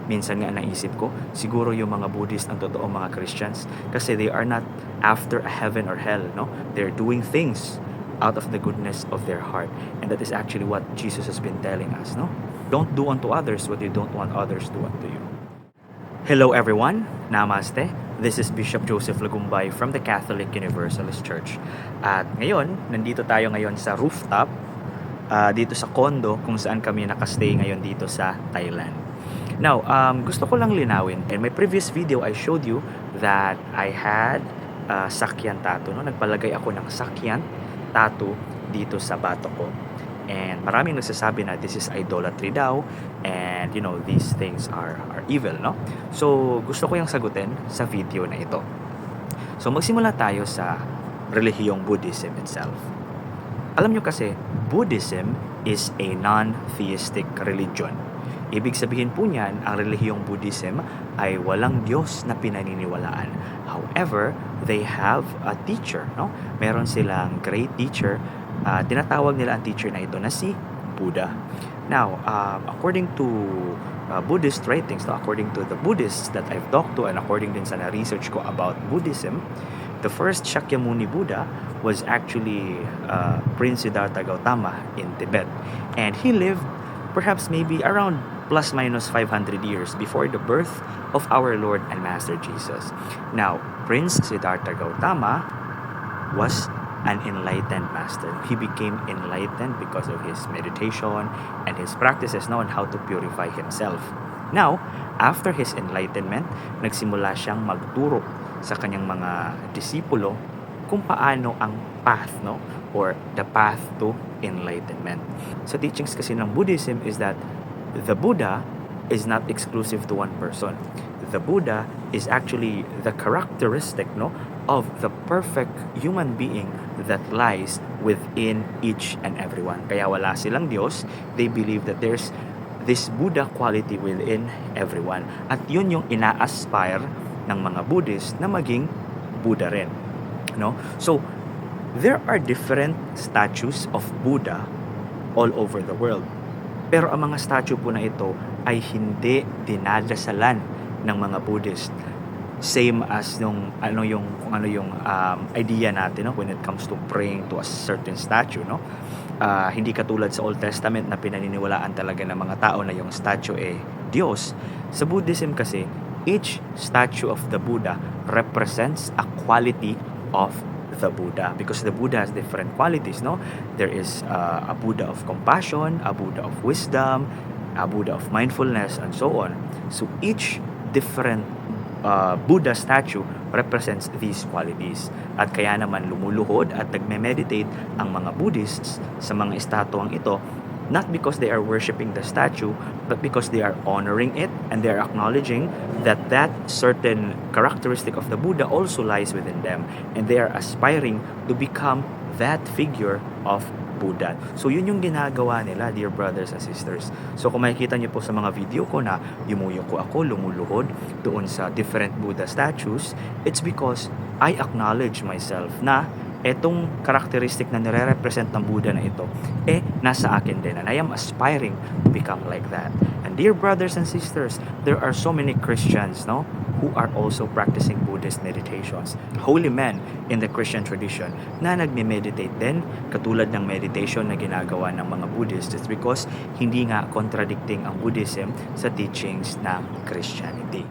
Minsan nga naisip ko, siguro yung mga Buddhist ang totoong mga Christians kasi they are not after a heaven or hell, no? They're doing things out of the goodness of their heart. And that is actually what Jesus has been telling us, no? Don't do unto others what you don't want others to do unto you. Hello everyone, Namaste. This is Bishop Joseph Lagumbay from the Catholic Universalist Church. At ngayon, nandito tayo ngayon sa rooftop, dito sa condo kung saan kami nakastay ngayon dito sa Thailand. Now, gusto ko lang linawin. In my previous video, I showed you that I had sakyan tattoo. No? Nagpalagay ako ng sakyan tattoo dito sa bato ko. And maraming nagsasabi na this is idolatry daw. And, you know, these things are evil, no? So, gusto ko yung sagutin sa video na ito. So, magsimula tayo sa relihiyong Buddhism itself. Alam nyo kasi, Buddhism is a non-theistic religion. Ibig sabihin po niyan, ang relihiyong Buddhism ay walang Diyos na pinaniniwalaan. However, they have a teacher, no? Meron silang great teacher. Tinatawag nila ang teacher na ito na si Buddha. Now, according to Buddhist writings, no? According to the Buddhists that I've talked to and according din sa na-research ko about Buddhism, the first Shakyamuni Buddha was actually Prince Siddhartha Gautama in Tibet. And he lived perhaps maybe around plus minus 500 years before the birth of our Lord and Master Jesus. Now, Prince Siddhartha Gautama was an enlightened master. He became enlightened because of his meditation and his practices on how to purify himself. Now, after his enlightenment, nagsimula siyang magturo sa kanyang mga disipulo kung paano ang path, no? Or the path to enlightenment. Sa teachings kasi ng Buddhism is that the Buddha is not exclusive to one person. The Buddha is actually the characteristic, no, of the perfect human being that lies within each and everyone. Kaya wala silang Diyos. They believe that there's this Buddha quality within everyone. At yun yung ina-aspire ng mga Buddhist na maging Buddha rin. No? So, there are different statues of Buddha all over the world. Pero ang mga statue po na ito ay hindi dinadasalan ng mga Buddhist. Same as kung ano yung idea natin, no, when it comes to praying to a certain statue, no? Hindi katulad sa Old Testament na pinaniniwalaan talaga ng mga tao na yung statue Diyos. Sa Buddhism kasi, each statue of the Buddha represents a quality of the Buddha, because the Buddha has different qualities, no? There is a Buddha of compassion, a Buddha of wisdom, a Buddha of mindfulness, and so on. So each different Buddha statue represents these qualities. At kaya naman lumuluhod at nagme-meditate ang mga Buddhists sa mga estatuang ito, not because they are worshiping the statue, but because they are honoring it and they are acknowledging that that certain characteristic of the Buddha also lies within them, and they are aspiring to become that figure of Buddha. So yun yung ginagawa nila, dear brothers and sisters. So kung makikita niyo po sa mga video ko na yumuyuko ako, lumuluhod doon sa different Buddha statues, it's because I acknowledge myself na etong characteristic na nire-represent ng Buddha na ito, nasa akin din. And I am aspiring to become like that. And dear brothers and sisters, there are so many Christians, no, who are also practicing Buddhist meditations. Holy men in the Christian tradition na nagme-meditate din, katulad ng meditation na ginagawa ng mga Buddhists. It's because hindi nga contradicting ang Buddhism sa teachings ng Christianity.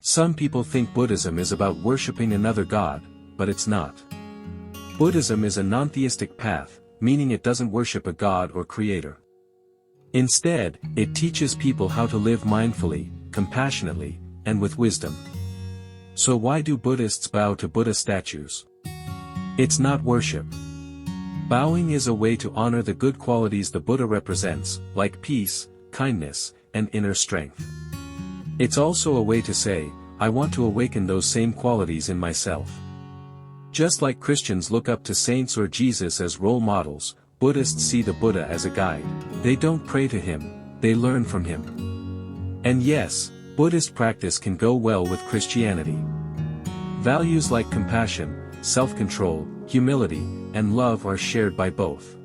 Some people think Buddhism is about worshipping another god, but it's not. Buddhism is a non-theistic path, meaning it doesn't worship a god or creator. Instead, it teaches people how to live mindfully, compassionately, and with wisdom. So why do Buddhists bow to Buddha statues? It's not worship. Bowing is a way to honor the good qualities the Buddha represents, like peace, kindness, and inner strength. It's also a way to say, I want to awaken those same qualities in myself. Just like Christians look up to saints or Jesus as role models, Buddhists see the Buddha as a guide. They don't pray to him, they learn from him. And yes, Buddhist practice can go well with Christianity. Values like compassion, self-control, humility, and love are shared by both.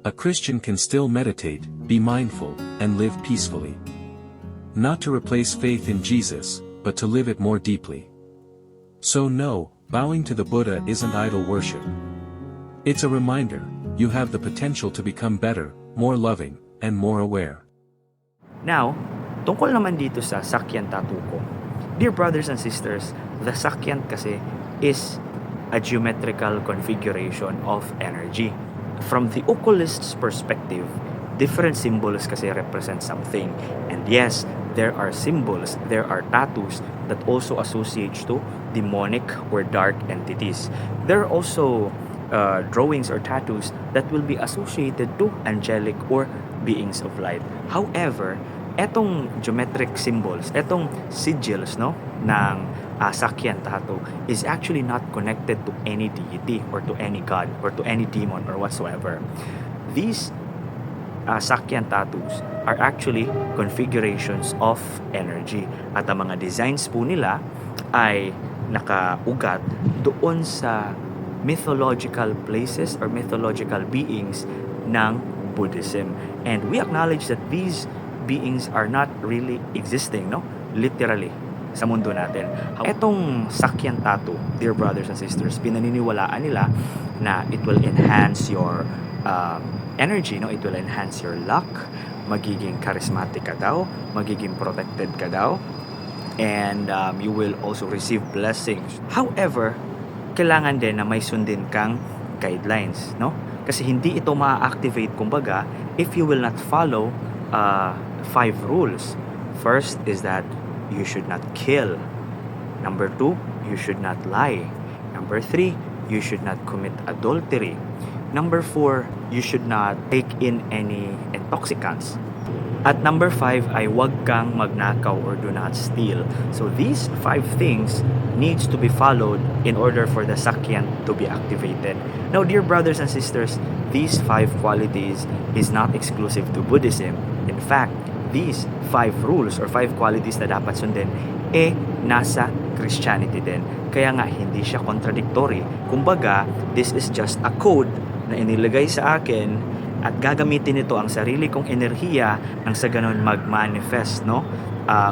A Christian can still meditate, be mindful, and live peacefully. Not to replace faith in Jesus, but to live it more deeply. So no, bowing to the Buddha isn't idol worship. It's a reminder, you have the potential to become better, more loving, and more aware. Now, tungkol naman dito sa Sakyan Tattoo ko. Dear brothers and sisters, the Sakyan kasi is a geometrical configuration of energy. From the occultist's perspective, different symbols kasi represent something. And yes, there are symbols, there are tattoos that also associate to demonic or dark entities. There are also drawings or tattoos that will be associated to angelic or beings of light. However, etong geometric symbols, etong sigils, no, ng Sakyan tattoo is actually not connected to any deity or to any god or to any demon or whatsoever. These Sakyan tattoos are actually configurations of energy at ang mga designs po nila ay nakaugat doon sa mythological places or mythological beings ng Buddhism. And we acknowledge that these beings are not really existing, no? Literally, sa mundo natin. Etong Sakyan tattoo, dear brothers and sisters, pinaniniwalaan nila na it will enhance your energy, no? It will enhance your luck, magiging charismatic ka daw, magiging protected ka daw, and you will also receive blessings. However, kailangan din na may sundin kang guidelines, no? Kasi hindi ito ma-activate, kumbaga, if you will not follow 5 rules. First is that you should not kill. Number 2, you should not lie. Number 3, you should not commit adultery. Number 4, you should not take in any intoxicants. At number 5 ay huwag kang magnakaw or do not steal. So these 5 things needs to be followed in order for the Sakyan to be activated. Now, dear brothers and sisters, these 5 qualities is not exclusive to Buddhism. In fact, these 5 rules or 5 qualities na dapat sundin nasa Christianity din. Kaya nga hindi siya contradictory. Kumbaga, this is just a code na inilagay sa akin at gagamitin nito ang sarili kong enerhiya nang sa ganun mag-manifest, no?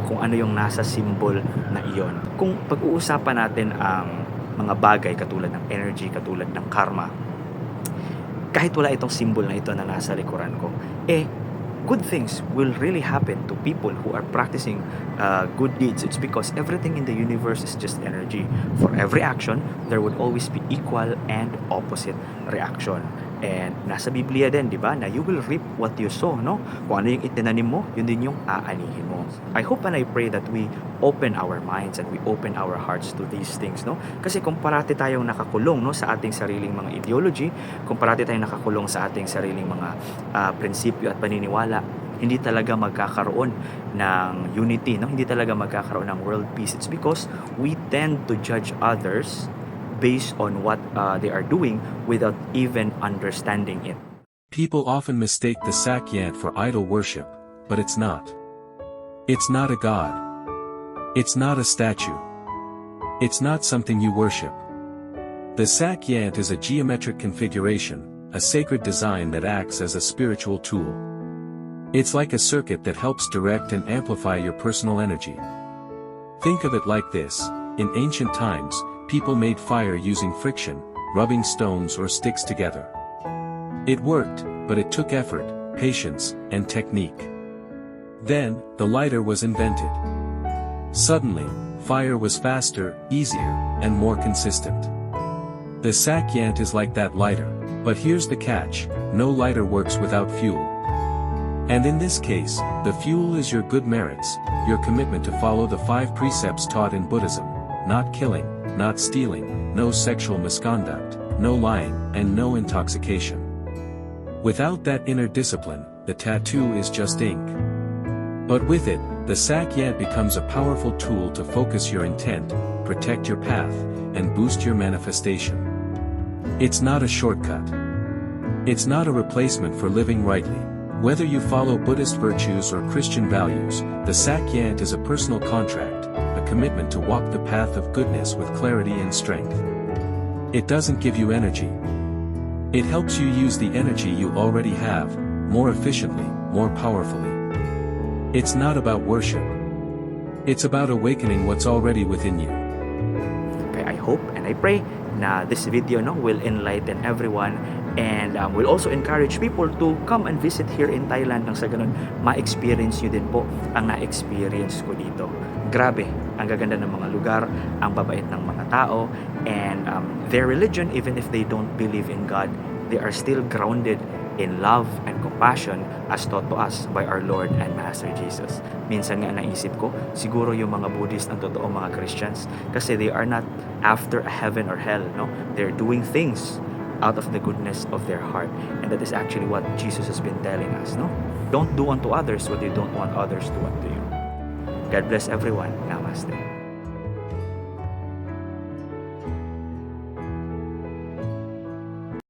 Kung ano yung nasa symbol na iyon. Kung pag-uusapan natin ang mga bagay katulad ng energy, katulad ng karma, kahit wala itong symbol na ito na nasa likuran ko, good things will really happen to people who are practicing good deeds. It's because everything in the universe is just energy. For every action, there would always be equal and opposite reaction. And nasa Biblia din, di ba, na you will reap what you sow, no? Kung ano yung itinanim mo, yun din yung aanihin mo. I hope and I pray that we open our minds and we open our hearts to these things, no? Kasi kung parati tayong nakakulong, no, sa ating sariling mga ideology, kung parati tayong nakakulong sa ating sariling mga prinsipyo at paniniwala, hindi talaga magkakaroon ng unity, no? Hindi talaga magkakaroon ng world peace. It's because we tend to judge others based on what they are doing without even understanding it. People often mistake the Sakyan for idol worship, but it's not. It's not a god. It's not a statue. It's not something you worship. The Sakyan is a geometric configuration, a sacred design that acts as a spiritual tool. It's like a circuit that helps direct and amplify your personal energy. Think of it like this: in ancient times, people made fire using friction, rubbing stones or sticks together. It worked, but it took effort, patience, and technique. Then, the lighter was invented. Suddenly, fire was faster, easier, and more consistent. The Sakyan is like that lighter, but here's the catch: no lighter works without fuel. And in this case, the fuel is your good merits, your commitment to follow the 5 precepts taught in Buddhism: not killing, not stealing, no sexual misconduct, no lying, and no intoxication. Without that inner discipline, the tattoo is just ink. But with it, the Sakyan becomes a powerful tool to focus your intent, protect your path, and boost your manifestation. It's not a shortcut. It's not a replacement for living rightly. Whether you follow Buddhist virtues or Christian values, the Sakyan is a personal contract, a commitment to walk the path of goodness with clarity and strength. It doesn't give you energy. It helps you use the energy you already have, more efficiently, more powerfully. It's not about worship. It's about awakening what's already within you. Okay, I hope and I pray na this video will enlighten everyone and will also encourage people to come and visit here in Thailand nang sa ganun ma-experience nyo din po ang na-experience ko dito. Grabe, ang gaganda ng mga lugar, ang babait ng mga tao, and their religion, even if they don't believe in God, they are still grounded in love and compassion as taught to us by our Lord and Master Jesus. Minsan nga naisip ko, siguro yung mga Buddhist ang totoo mga Christians kasi they are not after a heaven or hell, no? They're doing things out of the goodness of their heart. And that is actually what Jesus has been telling us, no? Don't do unto others what you don't want others to do unto you. God bless everyone. Namaste.